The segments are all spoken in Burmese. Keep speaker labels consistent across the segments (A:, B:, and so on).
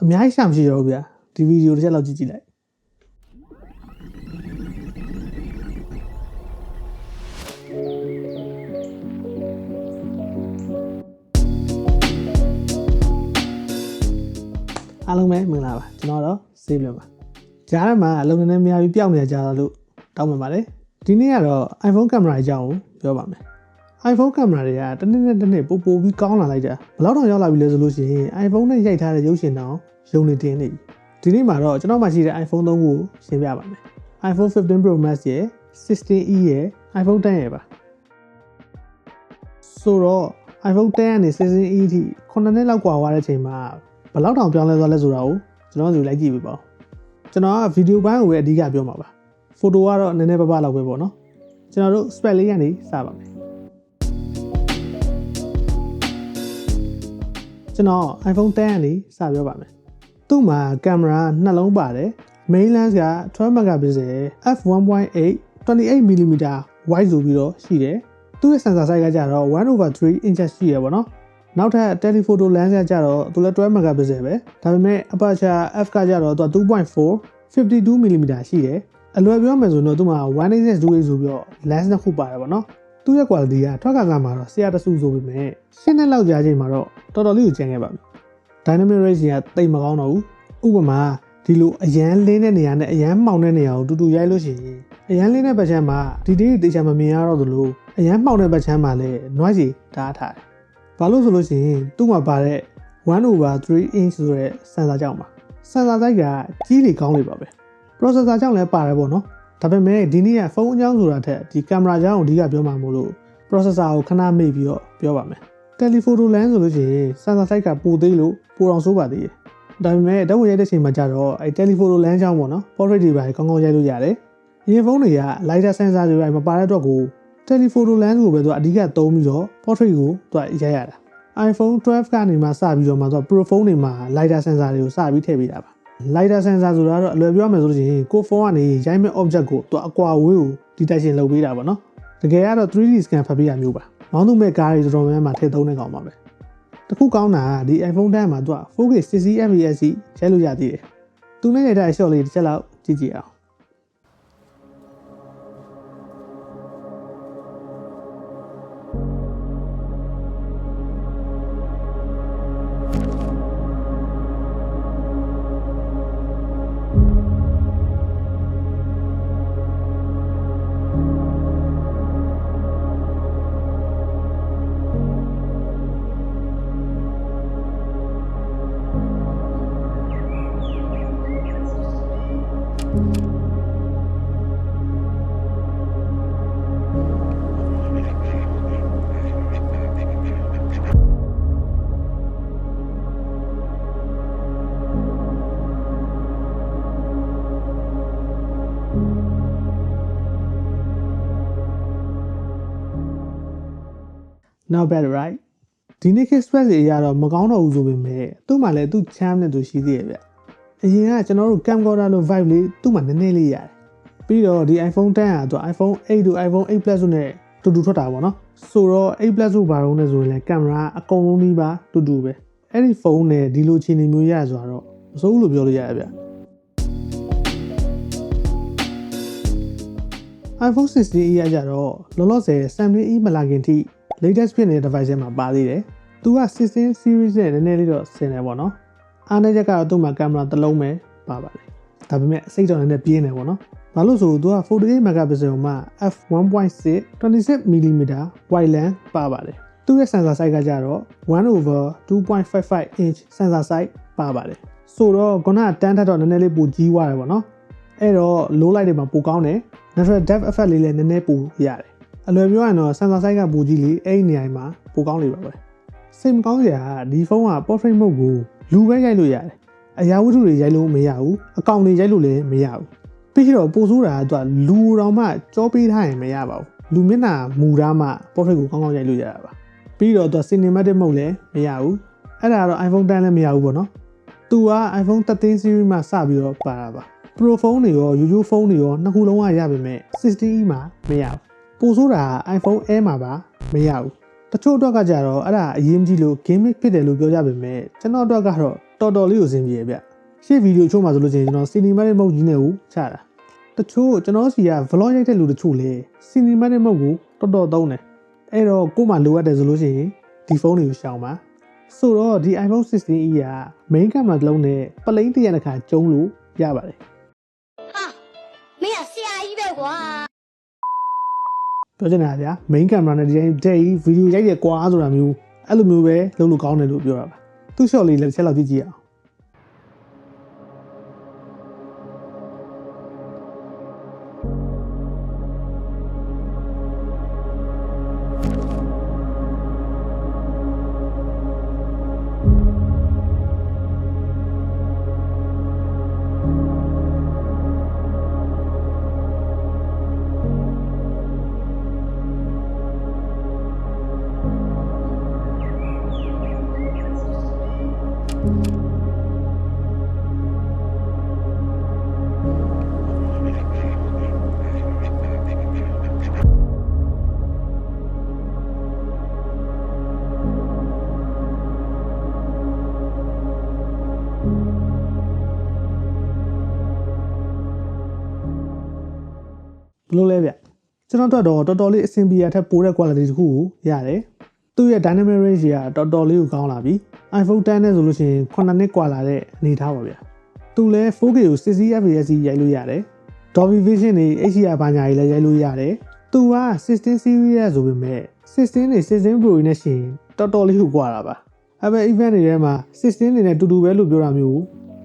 A: အများကြီးရှာမရှိတော့ဘူးဗျာဒီဗီဒီယိုတစ်ချက်လောက်ကြည့်ကြည့်လိုက်အားလုံးပဲမင်္ဂလာပါကျွန်တော်တော့ဆေးပြပါကြားထဲမှာအလုံးနဲ့များပြီးပျောက်နေကြတော့လို့တောင်းပန်ပါတယ်ဒီနေ့ကတော့ iPhone ကင်မရာအကြောင်းကိုပြောပါမယ် iPhone ကင်မရာတွေကတစ်နှစ်နဲ့တစ်နှစ်ပိုပြီးကောင်းလာလိုက်တာဘယ်လောက်တောင်ရောက်လာပြီလဲဆိုလို့ရှိရင် iPhone နဲ့ရိုက်ထားတဲ့ရုပ်ရှင်တောင်ရုံနေတင်နေပြီဒီနေ့မှာတော့ကျွန်တော်မှရှိတဲ့ iPhone 3ကိုရှင်းပြပါမယ် iPhone 15 Pro Max ရဲ့ 16E ရဲ့ iPhone 10ရဲ့ပါဆိုတော့ iPhone 10ကနေ 16E အထိ9နှစ်လောက်กว่าသွားတဲ့အချိန်မှာဘယ်လောက်တောင်ပြောင်းလဲသွားလဲဆိုတာကိုကျွန်တော်တို့လိုက်ကြည့်ပြပါဦးကျွန်တော်ကဗီဒီယိုပိုင်းကိုပဲအဓိကပြောမှာပါဖိုတိုကတော့နည်းနည်းပါးပါးလောက်ပဲပေါ့နော်ကျွန်တော်တို့ spec လေးကနေစပါမယ်ကျွန်တော် iPhone 10ကနေစပြောပါမယ်သူ့မှာကင်မရာနှလုံးပါတယ် main lens က12 megapixel f1.8 28mm wide ဆိုပြီးတော့ရှိတယ်သူ့ရဲ့ sensor size ကကြတော့ 1/3 inches ရှိရပါတော့နောက်ထပ် telephoto lens ကကြတော့သူလည်း 12 megapixel ပဲဒါပေမဲ့ aperture f ကကြတော့သူက 2.4 52mm ရှိတယ်အလွယ်ပြောမယ်ဆိုတော့သူ့မှာ 1.8 2.8ဆိုပြီးတော့ lens နှစ်ခုပါတယ်ပေါ့နော်သူ့ရဲ့ quality ကထွက်ကစားမှာတော့ဆရာတဆူဆိုပေမဲ့ရှင်းတဲ့လောက်ကြာချိန်မှာတော့တော်တော်လေးကိုကျန်ခဲ့ပါပြီ dynamic range ကတိတ်မကောင်းတော့ဘူးဥပမာဒီလိုအရန်လင်းတဲ့နေရာနဲ့အရန်မှောင်တဲ့နေရာကိုတူတူရိုက်လို့ရှိရင်အရန်လင်းတဲ့ဘက်ချမ်းမှာဒီတေးတေချာမမြင်ရတော့သလိုအရန်မှောင်တဲ့ဘက်ချမ်းမှာလည်း noise ဓာတ်ထားတယ်ဘာလို့ဆိုလို့ရှိရင်သူ့မှာပါတဲ့ 1/3 inch ဆိုတဲ့ sensor ကြောင့်ပါ sensor size ကကြီးလေကောင်းလေပါပဲ processor ကြောင့်လည်းပါတယ်ပေါ့နော်ဒါပေမဲ့ဒီနေ့ကဖုန်းအကြောင်းဆိုတာထက်ဒီကင်မရာကြောင်းကိုအဓိကပြောမှာမို့လို့ processor ကိုခဏမေ့ပြီးတော့ပြောပါမယ် telephoto lens ဆိုလို့ရှိရင် sensor size ကပိုသေးလို့ပိုအောင်ဆိုးပါသေးတယ်ဒါပေမဲ့ဓာတ်ပုံရိုက်တဲ့ချိန်မှာကျတော့အဲ telephoto lens ကြောင့်ပေါ့နော် portrait တွေပါကောင်းကောင်းရိုက်လို့ရတယ်အရင်ဖုန်းတွေက lighter sensor တွေမပါတဲ့အတွက်ကို telephoto lens ကိုပဲသူကအဓိကသုံးပြီးတော့ portrait ကိုသူကရိုက်ရတာ iPhone 12ကနေမှစပြီးတော့မှသူက Pro phone တွေမှာ lighter sensor တွေကိုစပြီးထည့်ပေးတာပါ lighter sensor ဆိုတာတော့အလွယ်ပြောမယ်ဆိုလို့ရှိရင်ကိုဖုန်းကနေရိုက်မဲ့ object ကိုသူအကွာဝေးကို detection လုပ်ပေးတာပေါ့နော်တကယ်ကတော့ 3D scan ဖတ်ပေးရမျိုးပါမောင်းသူမဲ့ကားတွေတော်တော်များများမှာထည့်သုံးတဲ့ကောင်ပါပဲတခုကောင်းတာကဒီ iPhone 10မှာသူက 4K 60fps ရိုက်လို့ရသေးတယ်သူနဲ့ရိုက်တဲ့ shot လေးတစ်ချက်လောက်ကြည့်ကြည့်အောင်Not bad right ဒီနေ့ Express တွေအရတော့မကောင်းတော့ဘူးဆိုပေမဲ့သူ့မှာလည်းသူ့ charm နဲ့သူရှိသေးရဲ့ဗျအရင်ကကျွန်တော်တို့ camcorder လို့ vibe လေးသူ့မှာနည်းနည်းလေးရတယ်ပြီးတော့ဒီ iPhone 10ကသူ iPhone 8 တို့ iPhone 8 Plus တို့နဲ့တူတူထွက်တာပေါ့နော်ဆိုတော့8 Plus တို့ဘာလို့လဲဆိုရင်လည်းကင်မရာအကုန်လုံးကြီးပါတူတူပဲအဲ့ဒီဖုန်းနဲ့ဒီလိုခြေနေမျိုးရဆိုတော့မစိုးဘူးလို့ပြောလို့ရတယ်ဗျ iPhone 16e ရကြတော့လောလောဆယ် 17e မလာခင်ထိ latest ဖြစ်နေတဲ့ device ထဲမှာပါသေးတယ်။သူက16 series နဲ့နည်းနည်းလေးတော့ဆင်တယ်ပေါ့နော်။အားနည်းချက်ကတော့သူ့မှာကင်မရာတစ်လုံးပဲပါပါတယ်။ဒါပေမဲ့စိတ်တော်နဲ့ပြင်းတယ်ပေါ့နော်။ဘာလို့ဆိုသူက48 megapixel မှာ f1.6 26mm wide lens ပါပါတယ်။သူ့ရဲ့ sensor size ကကြတော့ 1/2.55 inch sensor size ပါပါတယ်။ဆိုတော့ခုနကတန်းထက်တော့နည်းနည်းလေးပိုကြီးသွားတယ်ပေါ့နော်။အဲ့တော့ low light တွေမှာပိုကောင်းတယ်။ natural depth effect လေးလည်းနည်းနည်းပိုရတယ်အလွယ်ပြောရင်တော့ sensor size ကပိုကြီးလေအဲ့ဒီနေရာမှာပိုကောင်းလေပါပဲစိတ်မကောင်းစရာကဒီဖုန်းက portrait mode ကိုလူပဲရိုက်လို့ရတယ်အရာဝတ္ထုတွေရိုက်လို့မရဘူးအကောင်တွေရိုက်လို့လည်းမရဘူးပြီးတော့ပိုဆိုးတာကသူကလူတော်မှကြောပေးထားရင်မရပါဘူးလူမျက်နှာမူထားမှ portrait ကိုကောင်းကောင်းရိုက်လို့ရတာပါပြီးတော့သူက cinematic mode လည်းမရဘူးအဲ့ဒါကတော့ iPhone 10လည်းမရဘူးပေါ့နော်သူက iPhone 13 series မှာစပြီးတော့ပါတာပါPro phone တွေရော YouTube phone တွေရောနှစ်ခုလုံးကရပါမယ် 16E မှာမရဘူးပိုဆိုးတာ iPhone Air မှာပါမရဘူး တချို့အတွက်ကကြတော့အဲ့ဒါအရေးမကြီးလို့ gimmick ဖြစ်တယ်လို့ပြောကြပေမဲ့ကျွန်တော်အတွက်ကတော့တော်တော်လေးကိုစင်ပြေဗျရှေ့ဗီဒီယိုချို့မှာဆိုလို့ရှိရင်ကျွန်တော် cinematic mode ကြီးနဲ့ကိုချတာတချို့ကျွန်တော်စီက vlog ရိုက်တဲ့လူတချို့လေ cinematic mode ကိုတော်တော်သုံးတယ်အဲ့တော့ကို့မှာလိုအပ်တယ်ဆိုလို့ရှိရင်ဒီဖုန်းတွေကိုရှောင်ပါဆိုတော့ဒီ iPhone 16e က main camera တစ်လုံးနဲ့ပလိန်းတစ်ရက်တစ်ခါကျုံးလို့ရပါတယ်
B: ဟာမင်းကဆရာကြီးပဲကွာ
A: ပြောချင်တာဗျာ main camera နဲ့ဒီတိုင်းတဲ့ဗီဒီယိုရိုက်ရကွာဆိုတာမျိုးအဲ့လိုမျိုးပဲလုပ်လို့ကောင်းတယ်လို့ပြောတာပါသူ့ shot လေးလည်းတစ်ချက်လောက်ကြည့်ကြည့်အောင်ဘလို့လဲဗျကျွန်တော်တို့တော့တော်တော်လေးအဆင်ပြေရထက်ပိုတဲ့ quality တခုကိုရတယ်သူ့ရဲ့ dynamic range ကတော်တော်လေးကိုကောင်းလာပြီ iPhone 10နဲ့ဆိုလို့ရှိရင်9နှစ်กว่าလာတဲ့အနေထားပါဗျသူလဲ 4K ကို 60fps ရိုက်လို့ရတယ် Dolby Vision တွေ HDR ဘာညာကြီးလည်းရိုက်လို့ရတယ်သူက16 series ရဆိုပေမဲ့16နဲ့16 Pro နဲ့ရှင်တော်တော်လေးကိုကွာတာပါအဲ့ပဲ event တွေထဲမှာ16နေနဲ့တူတူပဲလို့ပြောတာမျိုး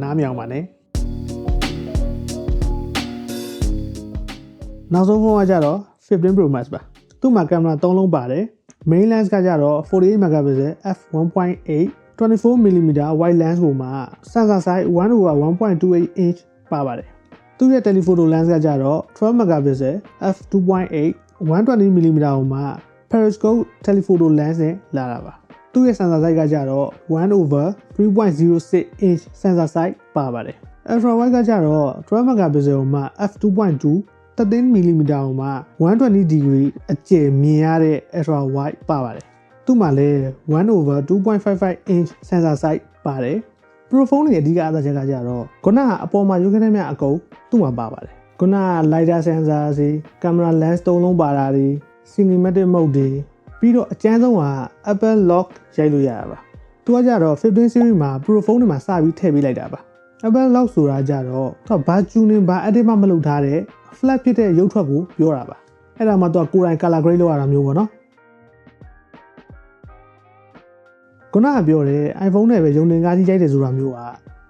A: နားမြောင်ပါနဲ့နောက်ဆုံးဖုန်းကကြတော့15 Pro Max ပါသူ့မှာကင်မရာ3လုံးပါတယ် main lens ကကြတော့48 megapixel f1.8 24mm wide lens ကိုမှ sensor size 1/1.28 inch ပါပါတယ်သူ့ရဲ့ telephoto lens ကကြတော့12 megapixel f2.8 120mm ကိုမှ periscope telephoto lens နဲ့လာတာပါသူ့ရဲ့ sensor size ကကြတော့ 1/3.06 inch sensor size ပါပါတယ် ultra wide ကကြတော့12 megapixel ကိုမှ f2.2 13mm ကိုမှ120 degree အကျယ်မြင်ရတဲ့ ultra wide ပါပါတယ်သူ့မှာလည်း 1/2.55 inch sensor size ပါတယ် Pro phone ရဲ့အဓိကအသားချက်ကကြတော့ခုနကအပေါ်မှာရုပ်ခနဲ့မြအကုန်သူ့မှာပါပါတယ်ခုနက lidar sensor စီ camera lens 3လုံးပါတာတွေ cinematic mode တွေပြီးတော့အကျန်းဆုံးက Apple Lock ရိုက်လို့ရတာပါသူကကြတော့15 series မှာ Pro phone တွေမှာစပြီးထည့်ပေးလိုက်တာပါ Apple Lock ဆိုတာကြတော့သူကဘာ tuning ဘာ edit မှမလုပ်ထားတဲ့ flat ဖြစ်တဲ့ရုပ်ထွက်ကိုပြောတာပါအဲ့ဒါမှသူကကိုယ်တိုင် color grade လုပ်ရတာမျိုးပေါ့နော်ခုနကပြောတဲ့ iPhone နဲ့ပဲရုံတင်ကားကြီးရိုက်တယ်ဆိုတာမျိုးက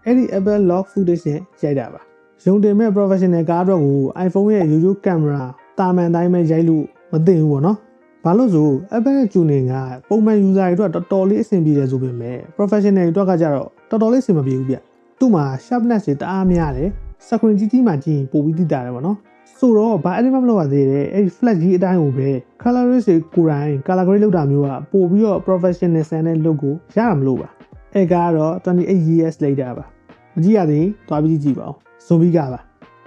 A: အဲ့ဒီ Apple Lock footage နဲ့ရိုက်တာပါရုံတင်မဲ့ professional ကားအတွက်ကို iPhone ရဲ့ရိုးရိုးကင်မရာတာမန်တိုင်းပဲရိုက်လို့မသိဘူးပေါ့နော်ဘာလို့ဆို Apple ရဲ့ tuning ကပုံမှန် user တွေအတွက်တော်တော်လေးအဆင်ပြေတယ်ဆိုပေမဲ့ professional တွေအတွက်ကကြတော့တော်တော်လေးအဆင်မပြေဘူးဗျသူ့မှာ sharpness တွေတအားများတယ် screen ကြီးကြီးမှကြည့်ရင်ပိုပြီးသိတာတယ်ပေါ့နော်ဆိုတော့ဘာ edit မလုပ်ရသေးတယ်အဲ့ဒီ flat ကြီးအတိုင်းကိုပဲ colorist တွေကိုယ်တိုင် color grade လုပ်တာမျိုးကပို့ပြီးတော့ professional ဆန်တဲ့ look ကိုရတာမလို့ပါအဲ့ကတော့28 years later ပါမကြည့်ရသေးသွားပြီးကြည့်ပါဦး zombie ကပါ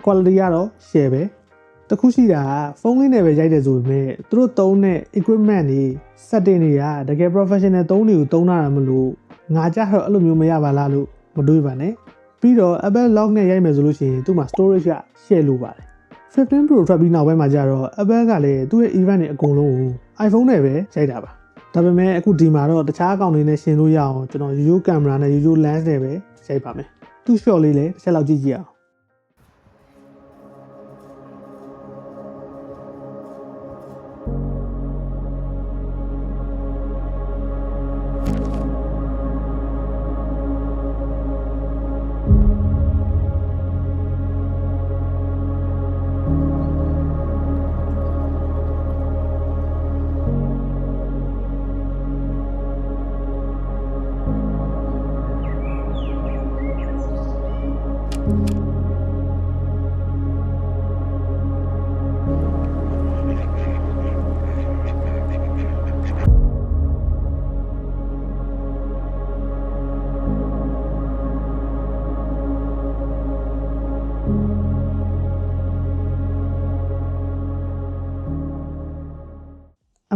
A: quality ကတော့ share ပဲတခုရှိတာဖုန်းလေးနဲ့ပဲရိုက်တယ်ဆိုပေမဲ့သူတို့သုံးတဲ့ equipment တွေ setting တွေကတကယ် professional သုံးတွေကိုသုံးတာမလို့ငါကြတော့အဲ့လိုမျိုးမရပါလားလို့မတွေးပါနဲ့ပြီးတော့ Apple Lock နဲ့ရိုက်မယ်ဆိုလို့ရှိရင်သူ့မှာ storage က share လို့ပါတယ်15 Pro ထွက်ပြီးနောက်ပိုင်းမှာကြတော့ Apple ကလည်းသူ့ရဲ့ event တွေအကုန်လုံးကို iPhone နဲ့ပဲရိုက်တာပါဒါပေမဲ့အခုဒီမှာတော့တခြားအကောင့်တွေနဲ့ရှင်းလို့ရအောင်ကျွန်တော်ရိုးရိုးကင်မရာနဲ့ရိုးရိုး lens နဲ့ပဲရိုက်ပါမယ်သူ့ shot လေးလည်းတစ်ချက်လောက်ကြည့်ကြည့်အောင်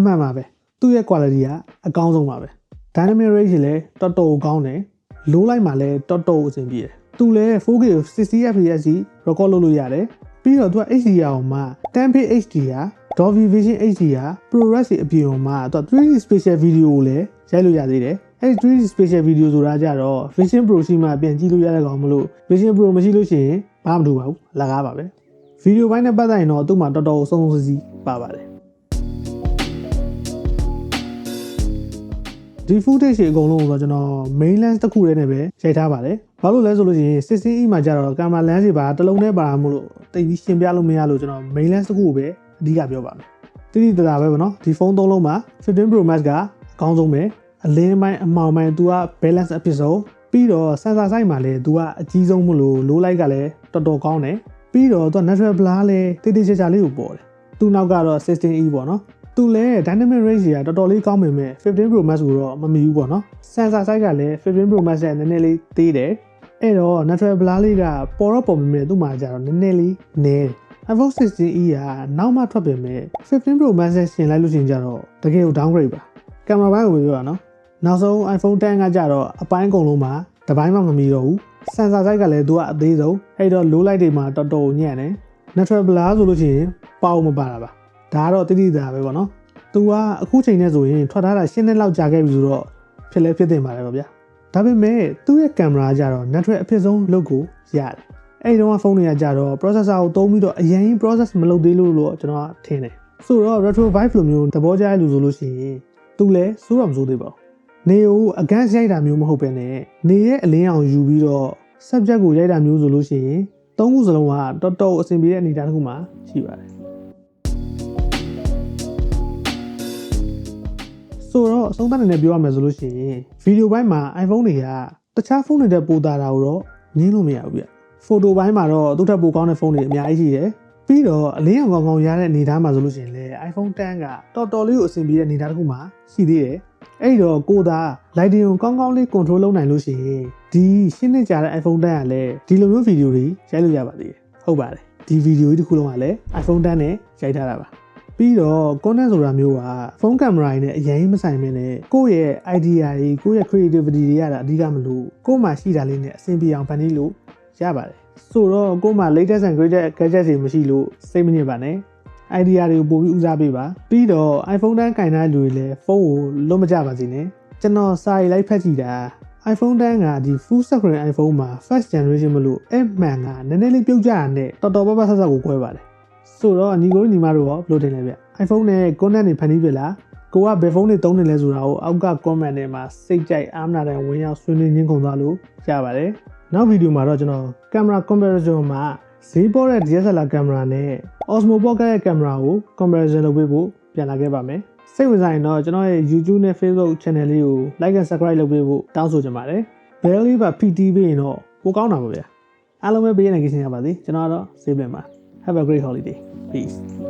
A: အမှန်ပါပဲ သူ့ရဲ့ quality ကအကောင်းဆုံးပါပဲ dynamic range လည်းတော်တော်ကောင်းတယ် low light မှာလည်းတော်တော်အဆင်ပြေတယ်သူလည်း 4K 60 fps ကြီး record လုပ်လို့ရတယ်ပြီးတော့သူက HDR မှာ 10p HDR Dolby Vision HDR ProRes အပြင်မှာသူက 3D Spatial Video ကိုလည်းရိုက်လို့ရသေးတယ်အဲ့ဒီ 3D Spatial Video ဆိုတာကြတော့ Vision Pro ရှိမှပြန်ကြည့်လို့ရတဲ့ကောင်မလို့ Vision Pro မရှိလို့ရှိရင်ဘာမှမတူပါဘူးလကားပါပဲဗီဒီယိုပိုင်းနဲ့ပတ်သက်ရင်တော့သူ့မှာတော်တော်စုံစည်းပါပါတယ်ဒီ footage တွေအကုန်လုံးကိုတော့ကျွန်တော် main lens တစ်ခုတည်းနဲ့ပဲရိုက်ထားပါတယ်ဘာလို့လဲဆိုလို့ရှိရင် 16e မှာကျတော့ camera lens တွေပါတစ်လုံးနဲ့ပါတာမို့လို့တိတ်ပြီးရှင်းပြလို့မရလို့ကျွန်တော် main lens တစ်ခုကိုပဲအဓိကပြောပါမယ်တိတိတသာပဲပေါ့နော်ဒီဖုန်းသုံးလုံးမှာ15 Pro Max ကအကောင်းဆုံးပဲအလင်းပိုင်းအမှောင်ပိုင်းသူက balance အဖြစ်ဆုံးပြီးတော့ sensor size မှာလည်းသူကအကြီးဆုံးမို့လို့ low light ကလည်းတော်တော်ကောင်းတယ်ပြီးတော့သူက natural blur လည်းတိတိကျကျလေးကိုပေါ်တယ်သူနောက်ကတော့ 16e ပေါ့နော်သူလည်း dynamic range ကတော်တော်လေးကောင်းပေမဲ့15 Pro Max ကိုတော့မမီဘူးပေါ့နော် sensor size ကလည်း15 Pro Max ရဲ့နည်းနည်းလေးသေးတယ်အဲ့တော့ natural blur လေးကပေါ်တော့ပေါ်ပေမဲ့သူ့မှာကျတော့နည်းနည်းလေးနည်း iPhone 16e ကနောက်မှထွက်ပေမဲ့15 Pro Max နဲ့ရှင်လိုက်လို့ရှင်ကြတော့တကယ်ကို downgrade ပါကင်မရာပိုင်းကိုပြောရနော်နောက်ဆုံး iPhone 10ကကြတော့အပိုင်းအကုန်လုံးမှာတစ်ပိုင်းမှမမီတော့ဘူး sensor size ကလည်းသူကအသေးဆုံးအဲ့တော့ low light တွေမှာတော်တော်ညံ့တယ် natural blur ဆိုလို့ရှိရင်ပေါမပါတာပါဒါကတော့တိတိကျကျပဲပေါ့နော်သူကအခုချိန်နဲ့ဆိုရင်ထွက်ထားတာ10နှစ်လောက်ကြာခဲ့ပြီဆိုတော့ဖြစ်လဲဖြစ်တင်ပါတယ်ပေါ့ဗျာဒါပေမဲ့သူ့ရဲ့ကင်မရာကြတော့ natural အဖြစ်ဆုံး look ကိုရတယ်အဲ့ဒီတော့ဖုန်းတွေကကြတော့ processor ကိုသုံးပြီးတော့အရင် process မလုပ်သေးလို့တော့ကျွန်တော်ထင်တယ်ဆိုတော့ retro vibe လိုမျိုးသဘောကျတဲ့လူဆိုလို့ရှိရင်သူလည်းစိုးတော့မစိုးသေးပါဘူးနေကိုအကန့်ရိုက်တာမျိုးမဟုတ်ပဲနဲ့နေရဲ့အလင်းအောင်ယူပြီးတော့ subject ကိုရိုက်တာမျိုးဆိုလို့ရှိရင်သုံးခုစလုံးကတော်တော်အဆင်ပြေတဲ့အနေအထားတစ်ခုမှရှိပါတယ်ဆိုတော့အဆုံးသတ်အနေနဲ့ပြောရမယ်ဆိုလို့ရှိရင်ဗီဒီယိုပိုင်းမှာ iPhone တွေကတခြားဖုန်းတွေတဲ့ပိုတာတာကိုတော့ငင်းလို့မရဘူးဗျဖိုတိုပိုင်းမှာတော့သူ့ထက်ပိုကောင်းတဲ့ဖုန်းတွေအများကြီးရှိတယ်ပြီးတော့အလင်းအောင်ကောင်းရတဲ့အနေအထားမှာဆိုလို့ရှိရင်လည်း iPhone 10ကတော်တော်လေးကိုအဆင်ပြေတဲ့အနေအထားတစ်ခုမှရှိသေးတယ်အဲ့တော့ကိုသာ lighting ကိုကောင်းကောင်းလေး control လုပ်နိုင်လို့ရှိရင်ဒီရှင်းနေကြတဲ့ iPhone 10ကလည်းဒီလိုမျိုးဗီဒီယိုတွေရိုက်လို့ရပါသေးတယ်ဟုတ်ပါတယ်ဒီဗီဒီယိုကြီးတစ်ခုလုံးကလည်း iPhone 10နဲ့ရိုက်ထားတာပါပြီးတော့ content ဆိုတာမျိုးကဖုန်းကင်မရာနဲ့အရင်မဆိုင်မင်းနဲ့ကိုယ့်ရဲ့ idea တွေကိုယ့်ရဲ့ creativity တွေရတာအဓိကမလို့ကိုယ့်မှာရှိတာလေးနဲ့အဆင်ပြေအောင်ဖန်တီးလို့ရပါတယ်ဆိုတော့ကိုယ့်မှာ latest and greatest gadget တွေမရှိလို့စိတ်မညစ်ပါနဲ့ idea တွေကိုပို့ပြီးဦးစားပေးပါပြီးတော့ iPhone 10ကင်တဲ့လူတွေလည်းဖုန်းကိုလွတ်မကြပါစေနဲ့ကျွန်တော်စာရေးလိုက်ဖတ်ကြည့်တာ iPhone 10ကဒီ full screen iPhone မှာ first generation မလို့အဲ့မှန်ကနည်းနည်းလေးပြုတ်ကြတာနဲ့တော်တော်ပပဆဆကိုကွဲပါတယ်ဆိုတော့ညီကိုညီမတို့ရောဘယ်လိုထင်လဲဗျ iPhone နဲ့ content တွေဖန်တီးပြလားကိုကဘယ်ဖုန်းတွေသုံးနေလဲဆိုတာကိုအောက်က comment ထဲမှာစိတ်ကြိုက်အားမနာတဲ့ဝင်ရောက်ဆွေးနွေးညှင်းခုန်သွားလို့ရပါတယ်နောက်ဗီဒီယိုမှာတော့ကျွန်တော် camera comparison မှာဈေးပေါ်တဲ့ DSLR ကင်မရာနဲ့ Osmo Pocket ရဲ့ကင်မရာကို comparison လုပ်ပေးဖို့ပြန်လာခဲ့ပါမယ်စိတ်ဝင်စားရင်တော့ကျွန်တော်ရဲ့ YouTube နဲ့ Facebook channel လေးကို like and subscribe လုပ်ပေးဖို့တောင်းဆိုချင်ပါတယ် bell လေးပါ PT ပေးရင်တော့ပိုကောင်းတာပါဗျာအားလုံးပဲပေးရနိုင်ကြရပါစေကျွန်တော်ကတော့ Save ပါ Have a great holiday peace